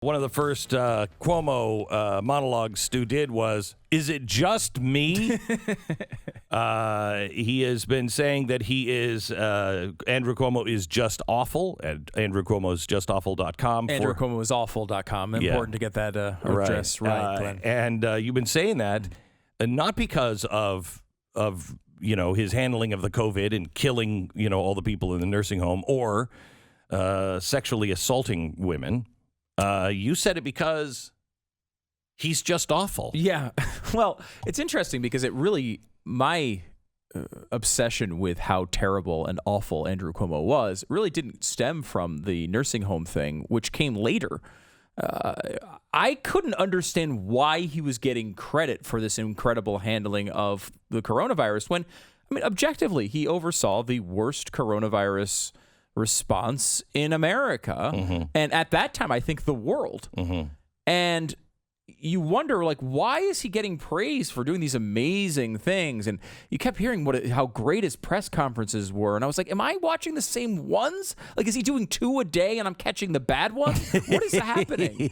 One of the first Cuomo monologues Stu did was, "Is it just me?" He has been saying that he is, Andrew Cuomo is just awful, at Andrew Cuomo's justawful.com. AndrewCuomoisAwful.com. Important to get that address right, Glenn. And you've been saying that not because of his handling of the COVID and killing, all the people in the nursing home or sexually assaulting women. You said it because he's just awful. Yeah. Well, it's interesting because my obsession with how terrible and awful Andrew Cuomo was really didn't stem from the nursing home thing, which came later. I couldn't understand why he was getting credit for this incredible handling of the coronavirus when, objectively, he oversaw the worst coronavirus response in America. Mm-hmm. And at that time, I think the world. Mm-hmm. And you wonder, why is he getting praised for doing these amazing things? And you kept hearing how great his press conferences were. And I was like, am I watching the same ones? Is he doing 2 a day and I'm catching the bad ones? What is happening?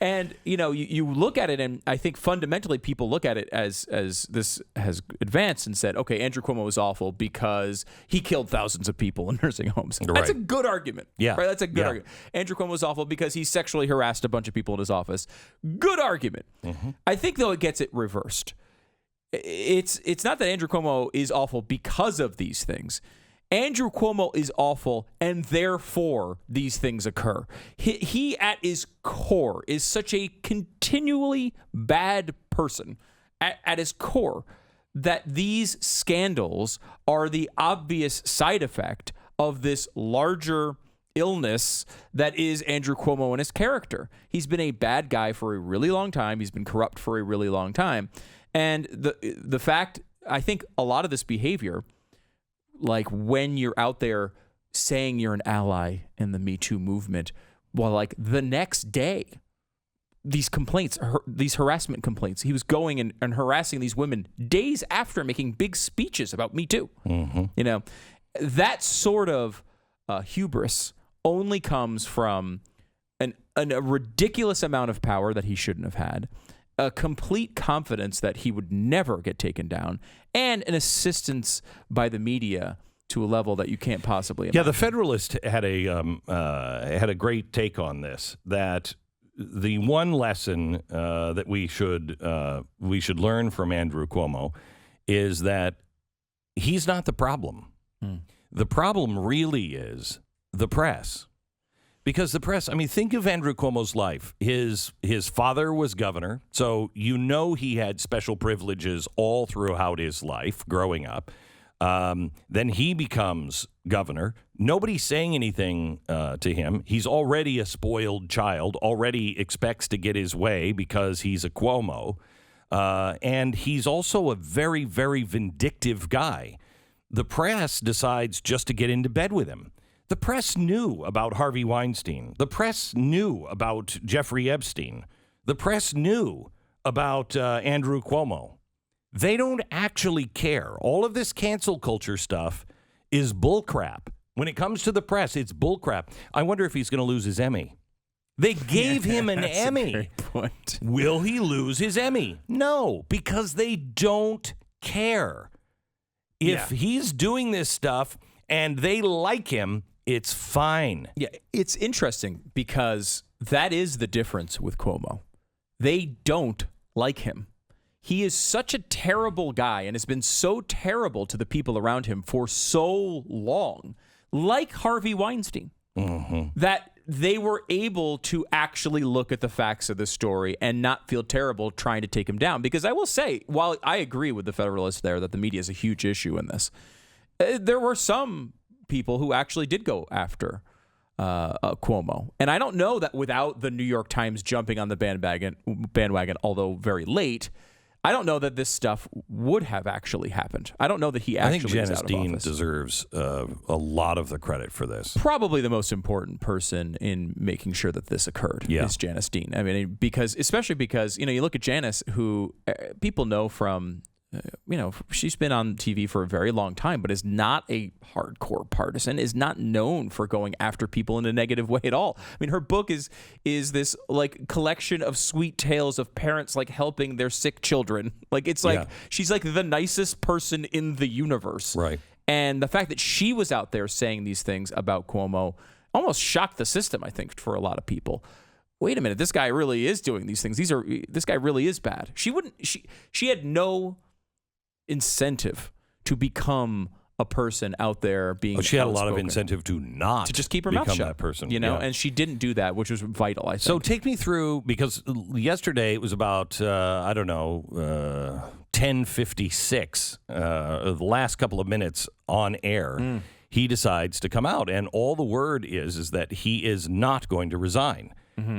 and you look at it, and I think fundamentally people look at it as this has advanced and said, okay, Andrew Cuomo is awful because he killed thousands of people in nursing homes. Right. That's a good argument. Yeah. Right? That's a good argument. Andrew Cuomo is awful because he sexually harassed a bunch of people in his office. Good argument. Mm-hmm. I think, though, it gets it reversed. It's not that Andrew Cuomo is awful because of these things. Andrew Cuomo is awful, and therefore these things occur. He at his core is such a continually bad person at his core that these scandals are the obvious side effect of this larger illness that is Andrew Cuomo and his character. He's been a bad guy for a really long time. He's been corrupt for a really long time. And the fact, I think a lot of this behavior, when you're out there saying you're an ally in the Me Too movement, well, the next day, these complaints, these harassment complaints, he was going and harassing these women days after making big speeches about Me Too. Mm-hmm. That sort of hubris only comes from a ridiculous amount of power that he shouldn't have had, a complete confidence that he would never get taken down, and an assistance by the media to a level that you can't possibly imagine. Yeah, the Federalist had a great take on this, that the one lesson that we should learn from Andrew Cuomo is that he's not the problem. The problem really is the press. Because the press, think of Andrew Cuomo's life. His father was governor, so he had special privileges all throughout his life growing up. Then he becomes governor. Nobody's saying anything to him. He's already a spoiled child, already expects to get his way because he's a Cuomo. And he's also a very, very vindictive guy. The press decides just to get into bed with him. The press knew about Harvey Weinstein. The press knew about Jeffrey Epstein. The press knew about Andrew Cuomo. They don't actually care. All of this cancel culture stuff is bullcrap. When it comes to the press, it's bullcrap. I wonder if he's going to lose his Emmy. They gave him an Emmy. A great point. Will he lose his Emmy? No, because they don't care. If he's doing this stuff and they like him, it's fine. Yeah, it's interesting because that is the difference with Cuomo. They don't like him. He is such a terrible guy and has been so terrible to the people around him for so long, like Harvey Weinstein, that they were able to actually look at the facts of the story and not feel terrible trying to take him down. Because I will say, while I agree with the Federalist there that the media is a huge issue in this, there were some people who actually did go after Cuomo. And I don't know that without the New York Times jumping on the bandwagon, although very late, I don't know that this stuff would have actually happened. I don't know that he actually is out of office. I think Janice Dean deserves a lot of the credit for this. Probably the most important person in making sure that this occurred is Janice Dean. Especially because, you look at Janice, who people know from she's been on TV for a very long time, but is not a hardcore partisan, is not known for going after people in a negative way at all. I mean, her book is this like collection of sweet tales of parents like helping their sick children. Like it's like she's like the nicest person in the universe. Right. And the fact that she was out there saying these things about Cuomo almost shocked the system, I think, for a lot of people. Wait a minute, this guy really is doing these things. This guy really is bad. She had no incentive to become a person out there being she had a lot of outspoken. Incentive to just keep her mouth shut, that person, and she didn't do that, which was vital, I think. So take me through, because yesterday it was about 10:56, the last couple of minutes on air. He decides to come out, and all the word is that he is not going to resign.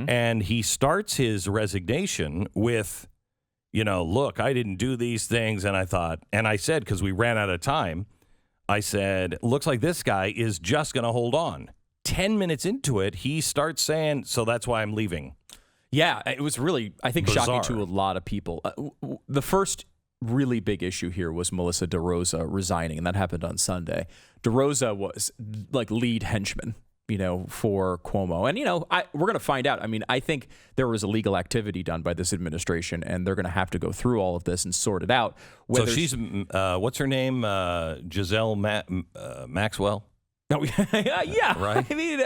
And he starts his resignation with, look, I didn't do these things. And I said, because we ran out of time, I said, looks like this guy is just going to hold on. 10 minutes into it, he starts saying, so that's why I'm leaving. Yeah, it was really, I think, bizarre. shocking to a lot of people. The first really big issue here was Melissa DeRosa resigning, and that happened on Sunday. DeRosa was like lead henchman, for Cuomo. And, we're going to find out. I mean, I think there was illegal activity done by this administration, and they're going to have to go through all of this and sort it out. So she's, what's her name? Giselle Maxwell? No, yeah. Right? I mean,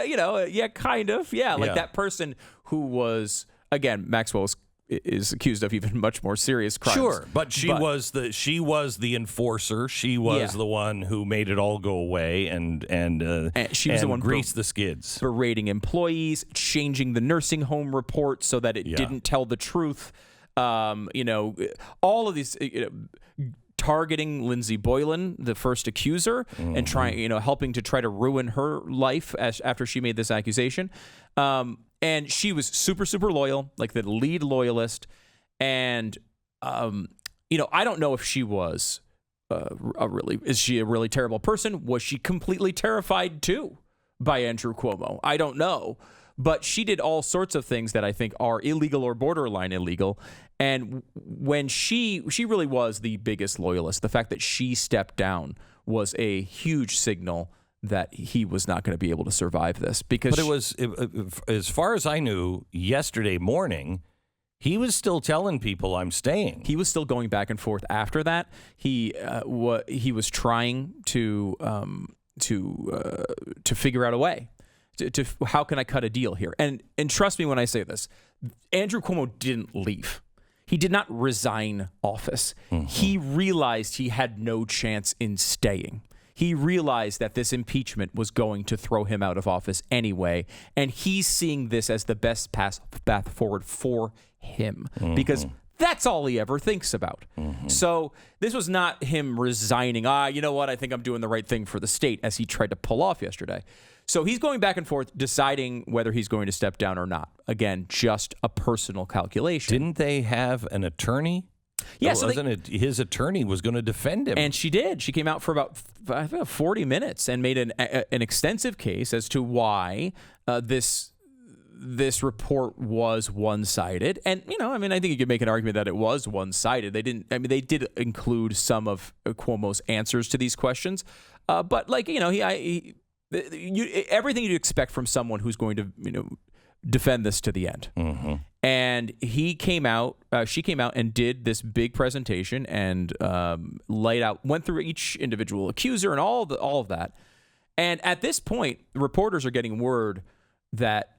kind of. Yeah, like that person who was, again, Maxwell is accused of even much more serious crimes. Sure, but she was the enforcer. She was the one who made it all go away, and she was the one greased the skids, berating employees, changing the nursing home report so that it didn't tell the truth. All of these. Targeting Lindsey Boylan, the first accuser, and trying, helping to try to ruin her life after she made this accusation. And she was super, super loyal, like the lead loyalist. And, I don't know if she was is she a really terrible person? Was she completely terrified too by Andrew Cuomo? I don't know. But she did all sorts of things that I think are illegal or borderline illegal. And when she really was the biggest loyalist, the fact that she stepped down was a huge signal that he was not going to be able to survive this. But it was, as far as I knew, yesterday morning, he was still telling people, I'm staying. He was still going back and forth after that. He was trying to figure out a way. To how can I cut a deal here? And trust me when I say this, Andrew Cuomo didn't leave. He did not resign office. He realized he had no chance in staying. He realized that this impeachment was going to throw him out of office anyway, and he's seeing this as the best path forward for him because that's all he ever thinks about. So this was not him resigning. You know what? I think I'm doing the right thing for the state, as he tried to pull off yesterday. So he's going back and forth, deciding whether he's going to step down or not. Again, just a personal calculation. Didn't they have an attorney? Yeah, his attorney was going to defend him. And she did. She came out for about 40 minutes and made an extensive case as to why this report was one-sided. And, I think you could make an argument that it was one-sided. They did include some of Cuomo's answers to these questions. But everything you'd expect from someone who's going to, defend this to the end. And she came out and did this big presentation and went through each individual accuser and all of that. And at this point, reporters are getting word that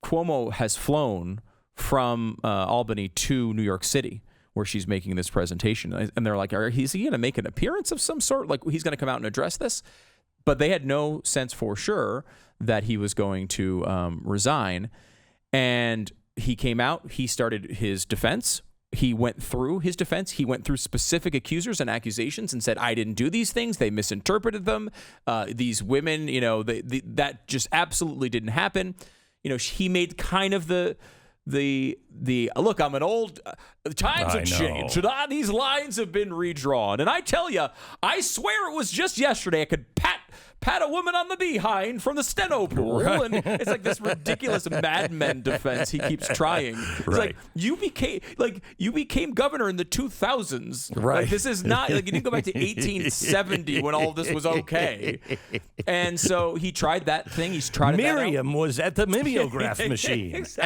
Cuomo has flown from Albany to New York City, where she's making this presentation. And they're like, is he going to make an appearance of some sort? Like, he's going to come out and address this? But they had no sense for sure that he was going to resign. And he came out. He started his defense. He went through his defense. He went through specific accusers and accusations and said, I didn't do these things. They misinterpreted them. These women, that just absolutely didn't happen. He made kind of the look, I'm an old, times have changed. These lines have been redrawn. And I tell you, I swear it was just yesterday I could pat pat a woman on the behind from the steno pool. And it's like this ridiculous Mad Men defense he keeps trying. It's like you became governor in the 2000s. Right. Like, this is not like you didn't go back to 1870 when all of this was okay. And so he tried that thing. He's tried Miriam was at the mimeograph machine. Exactly.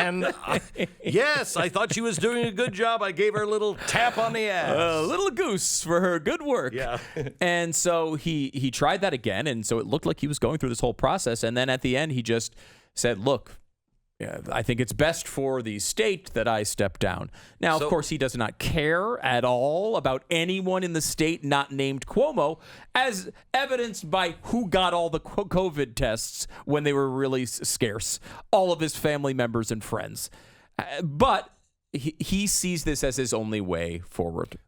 And yes, I thought she was doing a good job. I gave her a little tap on the ass. A little goose for her good work. Yeah. And so he tried that again, and so it looked like he was going through this whole process. And then at the end, he just said, look, I think it's best for the state that I step down. Now, of course, he does not care at all about anyone in the state not named Cuomo, as evidenced by who got all the COVID tests when they were really scarce. All of his family members and friends. But he sees this as his only way forward.